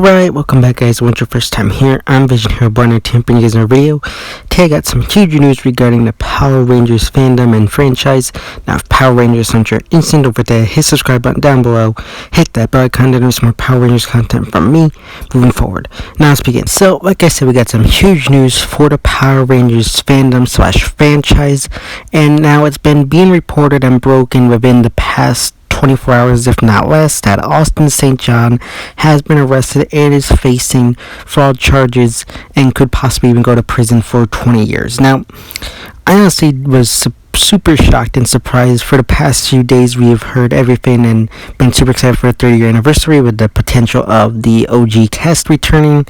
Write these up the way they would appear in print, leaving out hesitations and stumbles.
Alright, welcome back guys. Once your first time here, I'm Vision Hero Barner bringing you guys a video. Today I got some huge news regarding the Power Rangers fandom and franchise. Now if Power Rangers aren't your instant, don't forget to hit subscribe button down below, hit that bell icon to get some more Power Rangers content from me moving forward. Now let's begin. So like I said, we got some huge news for the Power Rangers fandom slash franchise, and now it's been being reported and broken within the past 24 hours, if not less, that Austin St. John has been arrested and is facing fraud charges and could possibly even go to prison for 20 years. Now, I honestly was super shocked and surprised. For the past few days, we have heard everything and been super excited for the 30-year anniversary with the potential of the OG cast returning,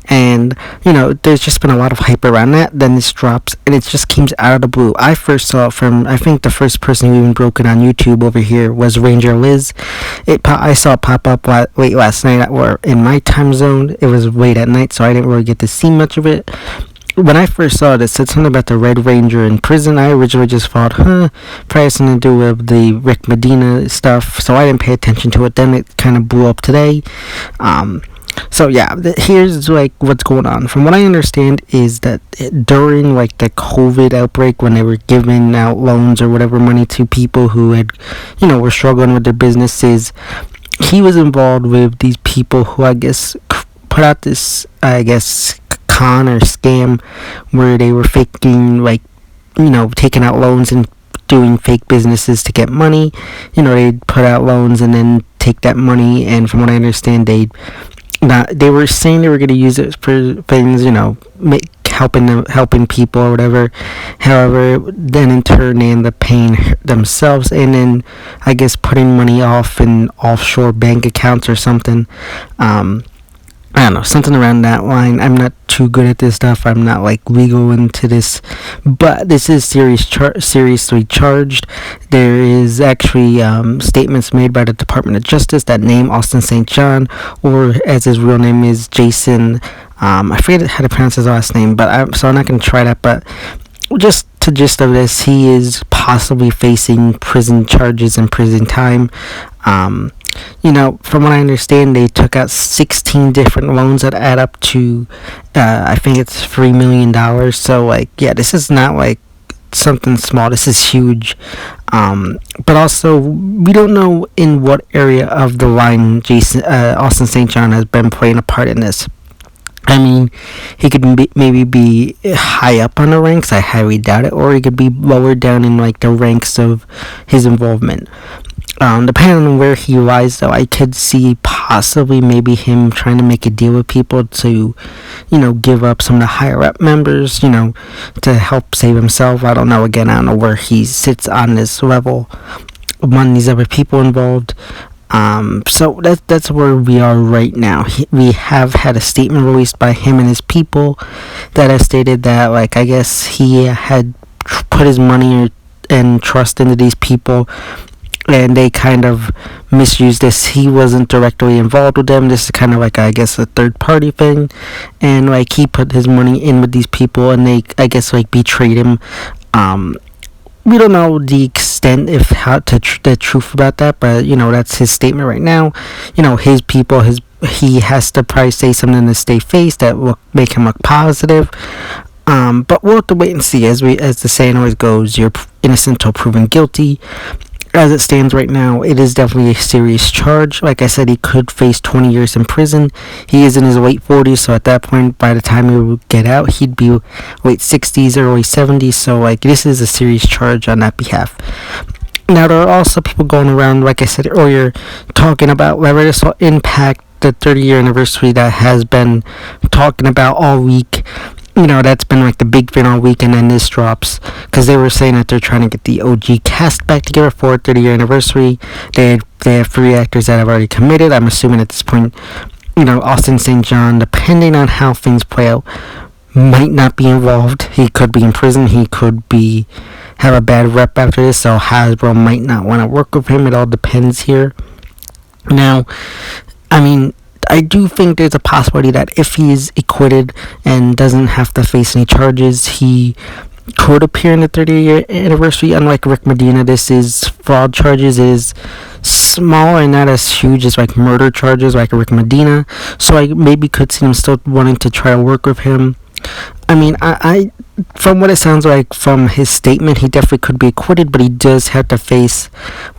and there's just been a lot of hype around that. Then this drops and it just comes out of the blue. I first saw it from, I think the first person who even broke it on YouTube over here was Ranger Liz. I saw it pop up late last night, or in my time zone. It was late at night, so I didn't really get to see much of it. When I first saw it, it said something about the Red Ranger in prison. I originally just thought, probably has something to do with the Rick Medina stuff, so I didn't pay attention to it. Then it kind of blew up today. So yeah, here's what's going on. From what I understand is that during the COVID outbreak, when they were giving out loans or whatever money to people who had, were struggling with their businesses, he was involved with these people who I guess put out this, con or scam where they were faking taking out loans and doing fake businesses to get money. They'd put out loans and then take that money, and from what I understand, they were saying they were going to use it for things, helping people or whatever. However, then in turn they end up paying themselves and then I guess putting money off in offshore bank accounts or something. I don't know, something around that line. I'm not too good at this stuff. I'm not legal into this, but this is seriously charged. There is actually statements made by the Department of Justice that name Austin St. John, or as his real name is Jason. I forget how to pronounce his last name, but I'm not going to try that. But just to gist of this, he is possibly facing prison charges and prison time. From what I understand, they took out 16 different loans that add up to, I think it's $3 million. So, this is not, something small. This is huge. But also, we don't know in what area of the line Austin St. John has been playing a part in this. I mean, he could maybe be high up on the ranks. I highly doubt it. Or he could be lower down in, the ranks of his involvement. Depending on where he lies, though, I could see possibly maybe him trying to make a deal with people to, give up some of the higher up members, to help save himself. I don't know. Again, I don't know where he sits on this level among these other people involved. So that's where we are right now. We have had a statement released by him and his people that has stated that, I guess he had put his money and trust into these people, and they kind of misused this. He wasn't directly involved with them. This is kind of a third party thing, and he put his money in with these people, and they betrayed him. We don't know the extent the truth about that, but that's his statement right now. His people, he has to probably say something to stay face that will make him look positive. But we'll have to wait and see. As the saying always goes, you're innocent till proven guilty. As it stands right now, it is definitely a serious charge. Like I said, he could face 20 years in prison. He is in his late 40s, so at that point, by the time he would get out, he'd be late 60s, early 70s. So, this is a serious charge on that behalf. Now, there are also people going around, like I said earlier, talking about whether this will impact the 30-year anniversary that has been talking about all week. That's been the big thing all week, and then this drops because they were saying that they're trying to get the OG cast back together for a 30-year anniversary. They have 3 actors that have already committed. I'm assuming at this point, Austin St. John, depending on how things play out, might not be involved. He could be in prison. He could have a bad rep after this, so Hasbro might not want to work with him. It all depends here. Now, I mean, I do think there's a possibility that if he is acquitted and doesn't have to face any charges, he could appear in the 30-year anniversary. Unlike Rick Medina, this is fraud charges. It is small and not as huge as like murder charges like Rick Medina. So I maybe could see them still wanting to try to work with him. I mean, I from what it sounds like from his statement, he definitely could be acquitted, but he does have to face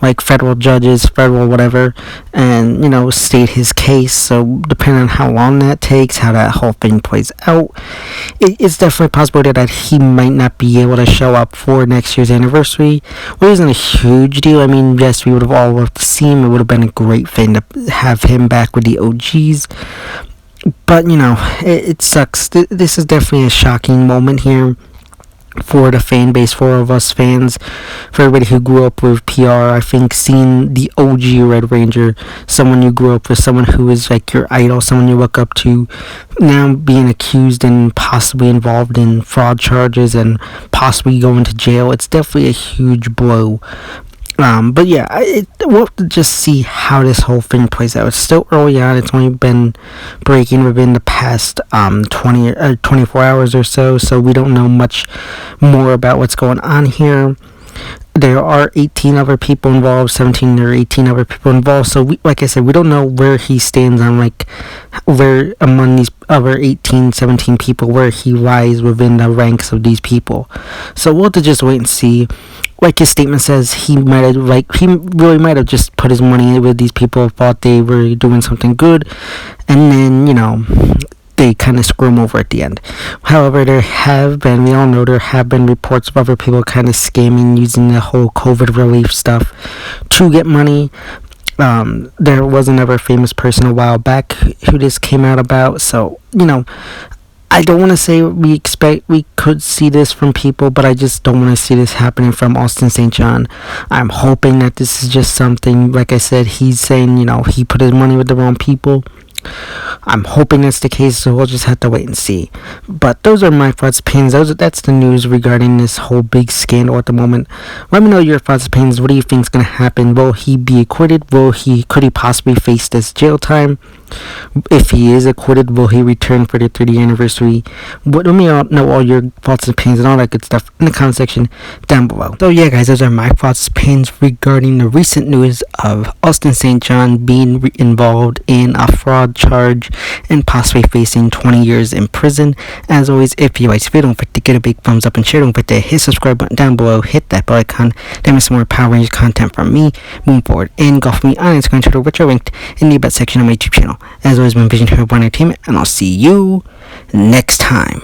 like federal judges, federal whatever, and state his case. So depending on how long that takes, how that whole thing plays out, it's definitely a possibility that he might not be able to show up for next year's anniversary, which isn't a huge deal. I mean, yes, we would have all loved to see him. It would have been a great thing to have him back with the OGs. But, it sucks. This is definitely a shocking moment here for the fan base, for all of us fans, for everybody who grew up with PR. I think seeing the OG Red Ranger, someone you grew up with, someone who is like your idol, someone you look up to, now being accused and possibly involved in fraud charges and possibly going to jail, it's definitely a huge blow. But yeah, we'll have to just see how this whole thing plays out. It's still early on. It's only been breaking within the past 24 hours or so, so we don't know much more about what's going on here. There are 18 other people involved, 17 or 18 other people involved, so like I said, we don't know where he stands on, like, where among these other 18, 17 people, where he lies within the ranks of these people. So we'll have to just wait and see. Like his statement says, he really might have just put his money with these people, thought they were doing something good, and then, they kind of screw him over at the end. However, we all know there have been reports of other people kind of scamming, using the whole COVID relief stuff to get money. There was another famous person a while back who this came out about, so, I don't want to say we could see this from people, but I just don't want to see this happening from Austin St. John. I'm hoping that this is just something, like I said, he's saying, he put his money with the wrong people. I'm hoping that's the case, so we'll just have to wait and see. But those are my thoughts, opinions. That's the news regarding this whole big scandal at the moment. Let me know your thoughts, opinions. What do you think is going to happen? Will he be acquitted? Could he possibly face this jail time? If he is acquitted, will he return for the 30th anniversary? Let me know all your thoughts and opinions and all that good stuff in the comment section down below. So yeah, guys, those are my thoughts and opinions regarding the recent news of Austin St. John being involved in a fraud charge and possibly facing 20 years in prison. As always, if you like this video, don't forget to get a big thumbs up and share. Don't forget to hit subscribe button down below, hit that bell icon. There is some more Power Rangers content from me moving forward, and go for me on Instagram, Twitter, which are linked in the about section of my YouTube channel. As always, been Vision Hero Entertainment, and I'll see you next time.